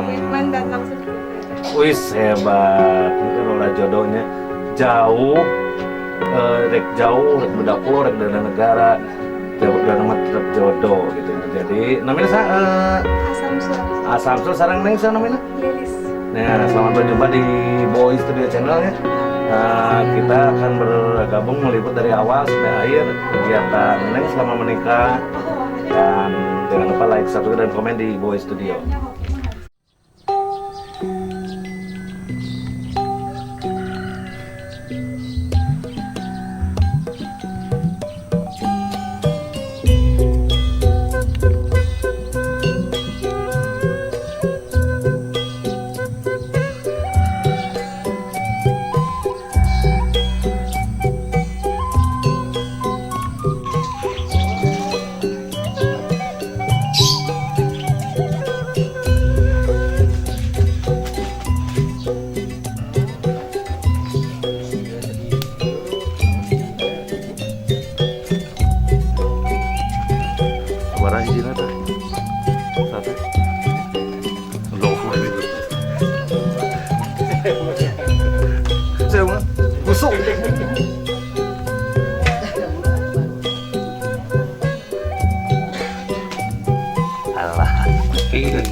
komitmen dan langsung. Wih hebat, ini rola jodohnya jauh, rek jauh, rek beda pulau, rek dari negara, jauh dari nama tetap jodoh gitu. Jadi namanya Asamsul sarang neng saya namanya. Lilis. Nah, selamat berjumpa di Boy Studio Channel ya. Kita akan bergabung meliput dari awal sampai akhir kegiatan neng selama menikah. Dan jangan lupa like, subscribe, dan komen di Boy Studio. Warna hijau ada satu loh saya mah busuk alah Nino.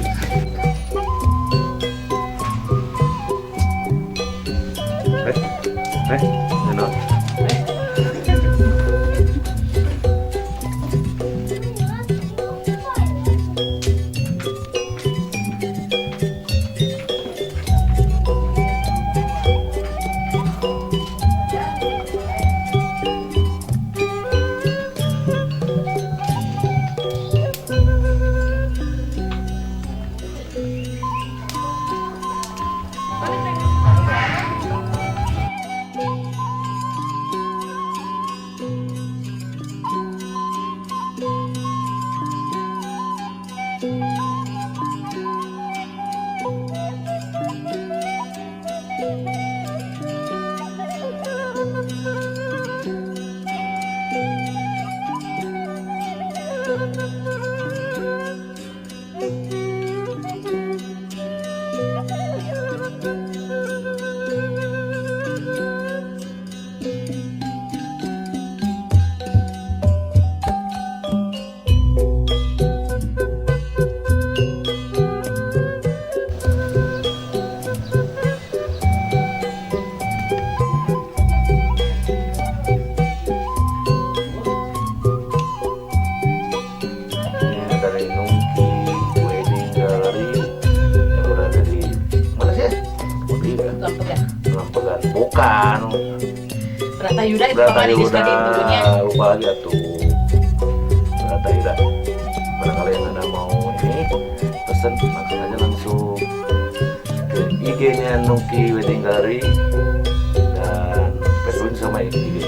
Bukan. Bratayuda itu kemarin disekaliin dulunya. Lupa lagi tuh. Bratayuda. Barangkali yang Anda mau ini pesen langsung aja langsung ke IG-nya Nuki Wedding Gallery dan Facebook sama IG.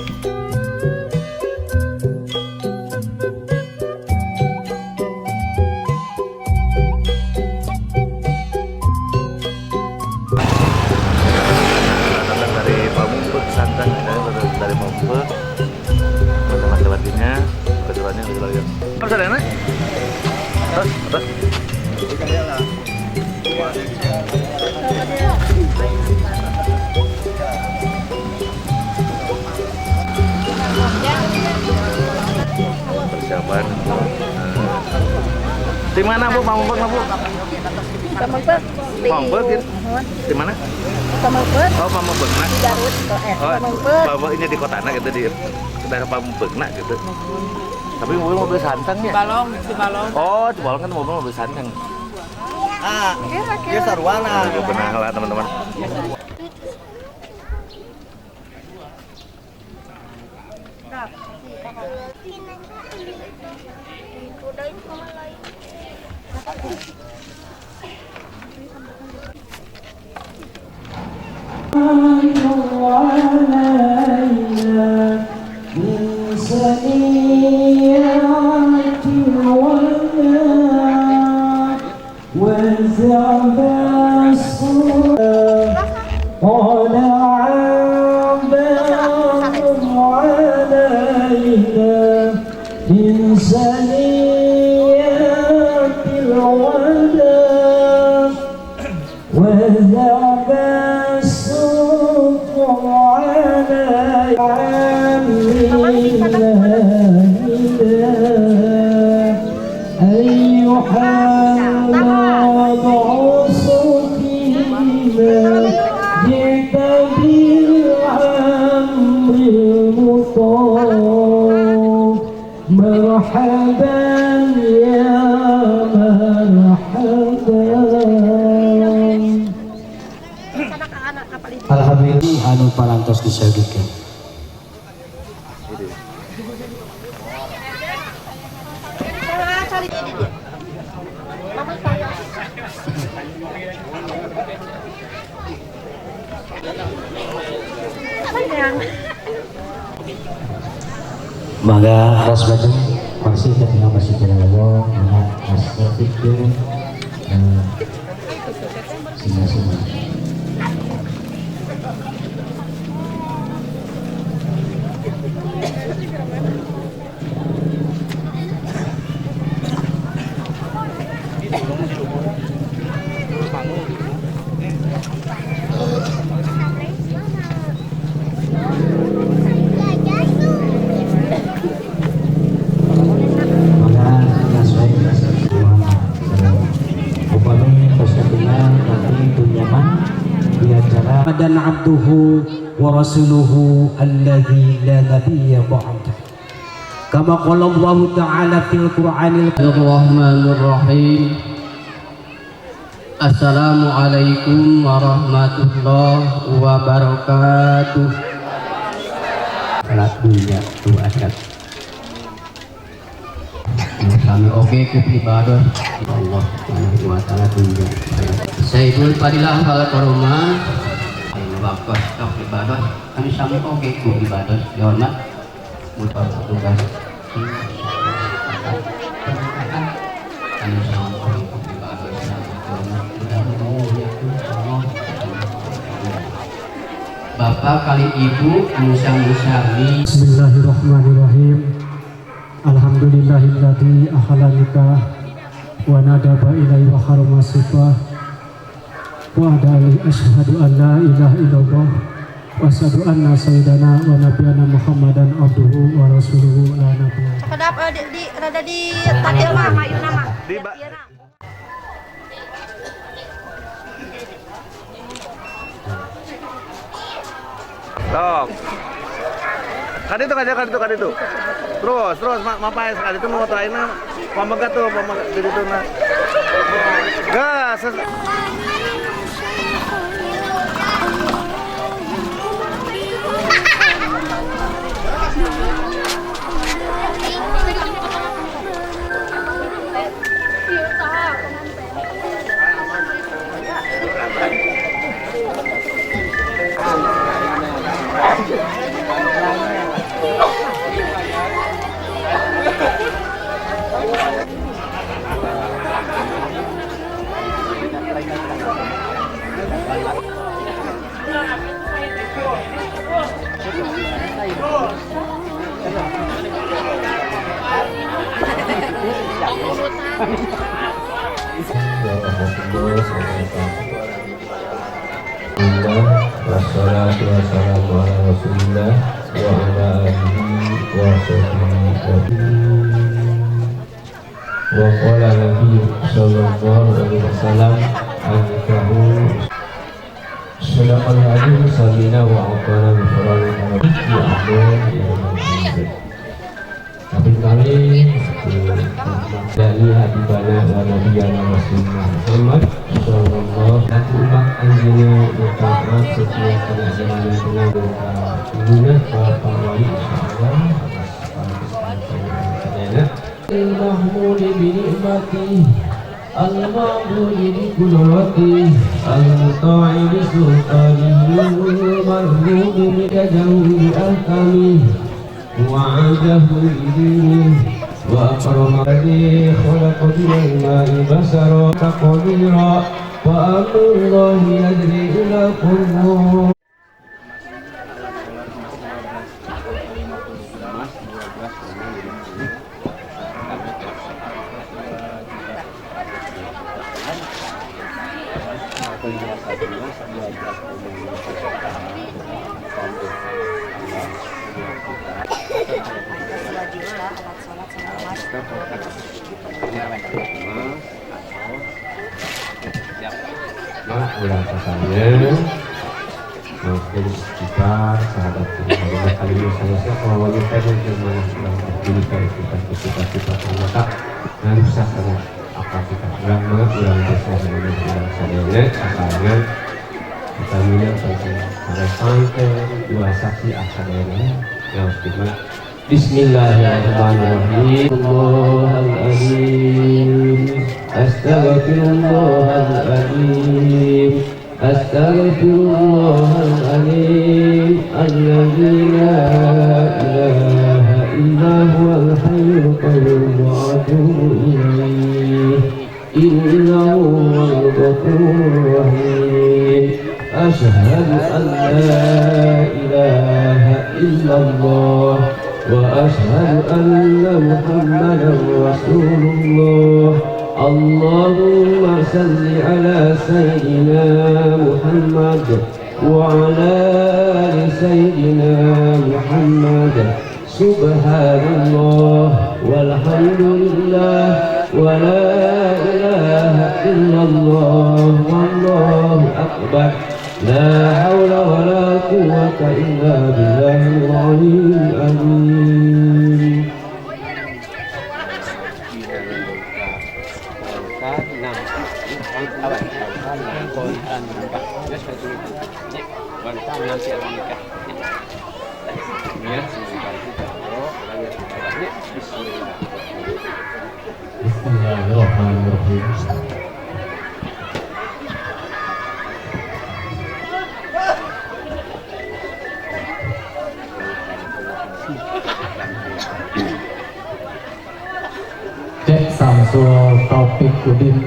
Dari Mombok untuk laki-lakinya, kecualinya laki-laki. Terus ada enak? Terus? Persiapan. Di mana Bu? Mombok Bu? Mombok gitu. Di mana? Pamengpeuk. Oh, Pamengpeuk. Di Garut. Bawa ini di kota gitu di daerah Pamengpeuk gitu. Tapi mobil santangnya. Di Balong. Oh, di Balong kan mobil santang. Kira sarwana. Benar lah teman-teman. إنسانية الوداع وذهب السوق على أيها المبعوث فينا جئت بالأمر المطاع مرحبا يا مرحبا. Alhamdulillah anu parantos disagikan. Maka ras baca masih kita masih Allah dengan astagfirullah singa-singa. dan abduhu wa rasuluhu alladzi la nabiyya ba'da. Kama qala Allah ta'ala fil Qur'anil Rahmanir Rahim. Assalamualaikum warahmatullahi wabarakatuh. Salat dunia tu adat. Kami oke ke ibadah Allah Subhanahu wa taala tunjuk. Sayyidul Fadilah wal Karamah. Bapak tak ibadah kami sami oke ke ibadah dihormat mudah tugas kami sami oke ke ibadah Bapak kali Ibu musang-musami. Bismillahirrahmanirrahim. Alhamdulillahilladzi akhlanika wa nadaba ilaihi wa harama sifah wa adali asyhadu an la ilaha illallah wa asyhadu anna sayyidana wa nabiyana Muhammadan abduhu wa rasuluhu la nabiyya. Kedap rada di tadil mah mayuna mah. Stop. Kan itu. Terus mapai sekali itu mau terakhirnya pamagat tuh jadi itu nah. Gas. Wassalatu wassalamu ala rasulillah wa ala alihi wa sahbihi wa qala nabi sallallahu alaihi wasallam anikahu sadaqal hadis salina wa aqara bi farali ya Allah. Tapi kali dari habibana wa nabiyana rasulullah Muhammad sallallahu alaihi umat anjina mutaat setiap pengajaran dengan guna para wali insyaallah atas al-mahmud bi ni'mati al-ma'bud bi qudrati al-muta'i bi sultani al-marhum bi tajawwi al-kami وعاده بدينه وأكرم الذي خلق من الماء بشرا تقديرا وأمر الله يجري إلى القبور. Ulang pasalnya mungkin istighfar sahabat kita kali ini saya kalau wanita dan jemaah sedang berpilih kita ternyata rusak dengan apa kita ulang desa dengan ulang sadanya asalnya kita minat pada santai dua saksi asalnya yang istimewa. Bismillahirrahmanirrahim. Allahumma Astaghfirullahaladzim Astaghfirullahaladzim Alladzi la ilaha illa huwal hayyul qayyum wa atubu ilaih innahu huwal ghafurur rahim Asyhadu an la ilaha illallah wa asyhadu anna Muhammadan Rasulullah Allahumma salli ala Sayyidina Muhammad wa ala ali Sayyidina Muhammad Subhanallah walhamdulillah wa la ilaha illallah wallahu akbar la hawla wa la quwwata illa billahil aliyyil azim. Bismillahirrahmanirrahim. Cek Samsul Taufik Udin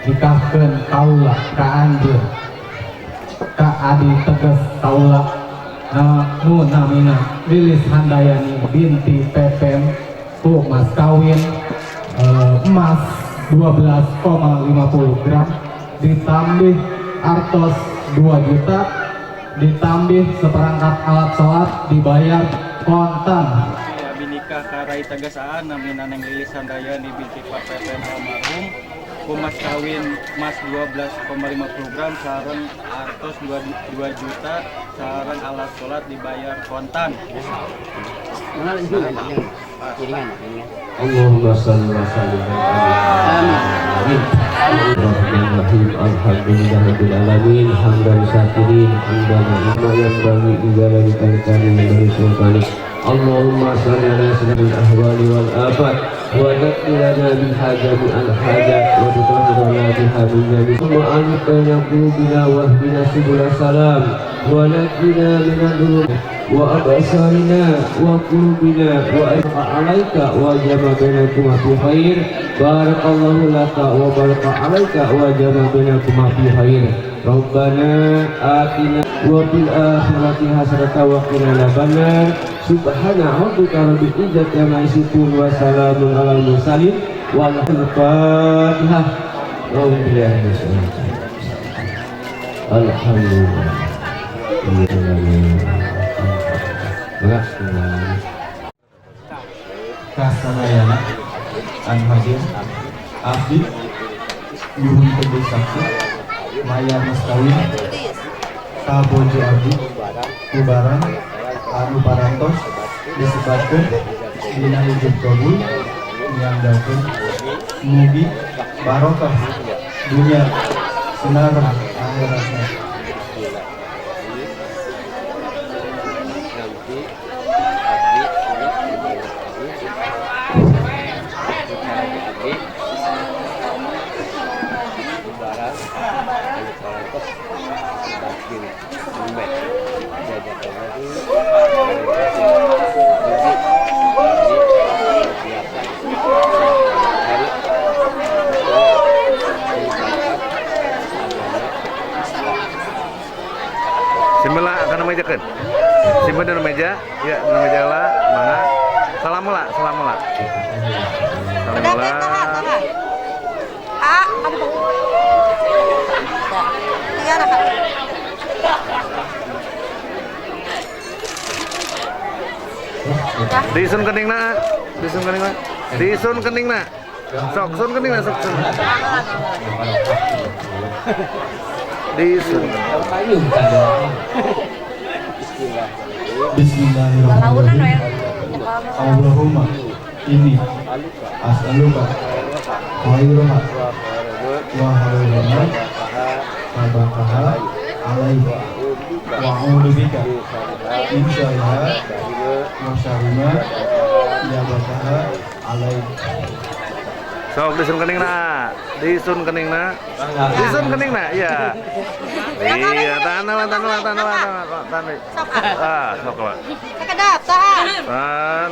nikahkeun kaula ka anjeun ka Adi Teges kaula nu namina Lilis Handayani binti Pepem ku mas kawin emas 12,50 gram ditambih artos 2 juta ditambih seperangkat alat sholat dibayar kontan. Binika karai tegasaan namina Neng Lilis Handayani binti Pepem almarhum ku mas kawin emas 12,50 gram sareng artos 2 juta sareng alat sholat dibayar kontan. Allahumma salli wa sallim amin. Bismillahirrahmanirrahim. Alhamdulillahirabbil alamin hamdan syakirin hamdan yang bagi ijalani kali dari sultani. Allahumma salli ala sayyidil ahwali wal afat wa nakilana bil hajati al hajat wa tutahhirana biha min jami thumma alqana qulubina wa hdina subul salam wa nakina min adhur wa abasarina wa qulubina wa alaika wa jama bainakum fi khair barakallahu laka wa baraka alaika wa jama bainakum fi khair Rabbana atina wa fil akhirati hasanatan wa qina adzabannar subhana rabbika rabbil izzati amma yasifun wa salamun alal mursalin walhamdulillah alhamdulillah. Kasanayana Anhadir Abdi Yuhun Teguh Sakti Maya Mastawin Tabojo Abdi Kubaran Anu Parantos disebabkan dina hidup kabul nyandakeun mugi barokah dunia sinareng akhiratna. Simbela akan meja kan? Simbela dan meja, ya dan meja lah, mana? Salam lah. Salam lah. Ah, apa? Disun keningna. Disun keningna. Disun keningna. Sok sun keningna sok sun. Disun. Bismillahirrahmanirrahim. Allahumma inni as'aluka khairaha wa khairama sabaqaha alaihi wa a'udzubika min syarriha wa syarrima yabataha alaihi. Sok disun keningna. Disun keningna. Disun keningna. Iya. Iya, tahan. Ah, sok lah. Sekedap, tahan. Tahan.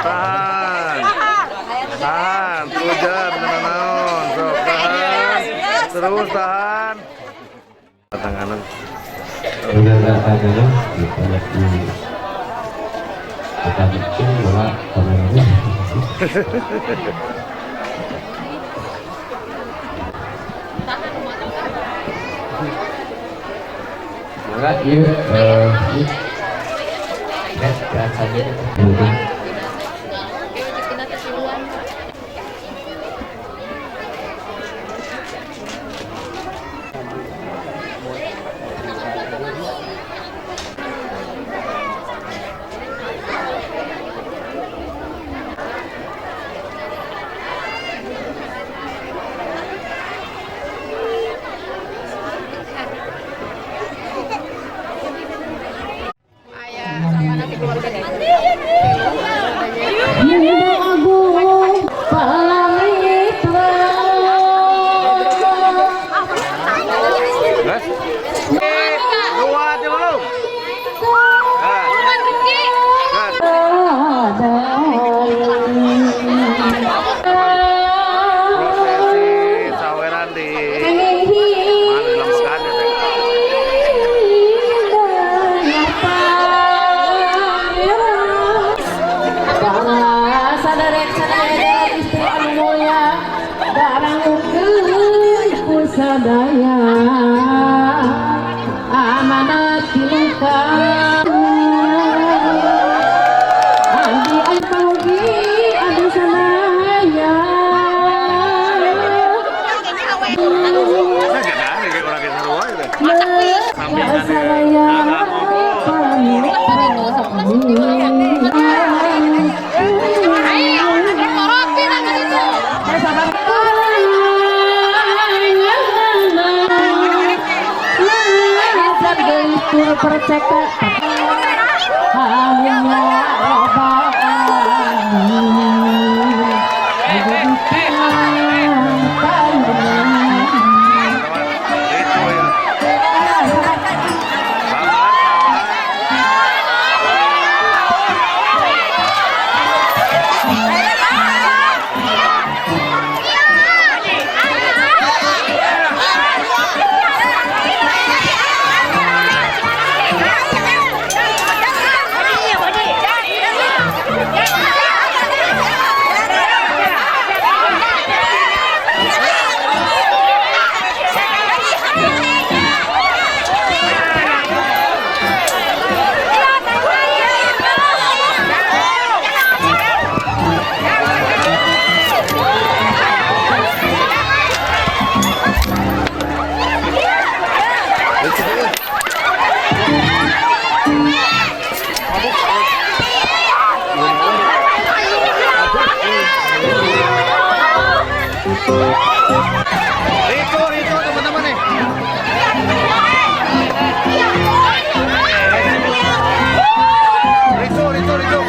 Tahan. Tahan. Hujan naon. Sok tahan. Terus tahan. Tanganan. Saudara adalah kita lagi kita bikin bola kameranya. Enggak, sadaya amanat tiluka andi ay paugi adi sanaya sadaya percekak hanya Itu teman-teman nih. Rito. Rito.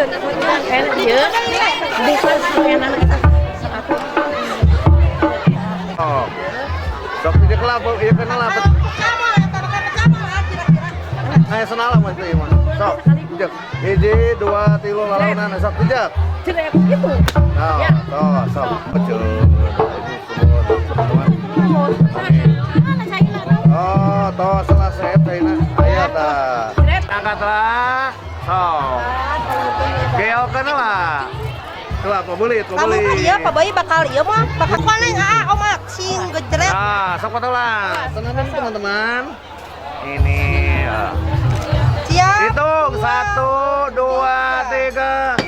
Enak dia. Bukan enak. Oh. Sok di kelapa, ieu kenal apa? Aya senala mah teh mah. Sok, jek. 1 2 3 lalaunan sok jek. Cerek gitu. Nah, sok. Betul. Oh, toh selesai teh aya tah. Angkatlah. Sok. Geokeun lah. Coba pabulit. Kamu kan iya, Pak Bayi bakal iya mah. Bakal koneng omak sing gejret. Nah, sok foto lah. Tenang teman-teman. Ini. Siap. Hitung 1 2 3.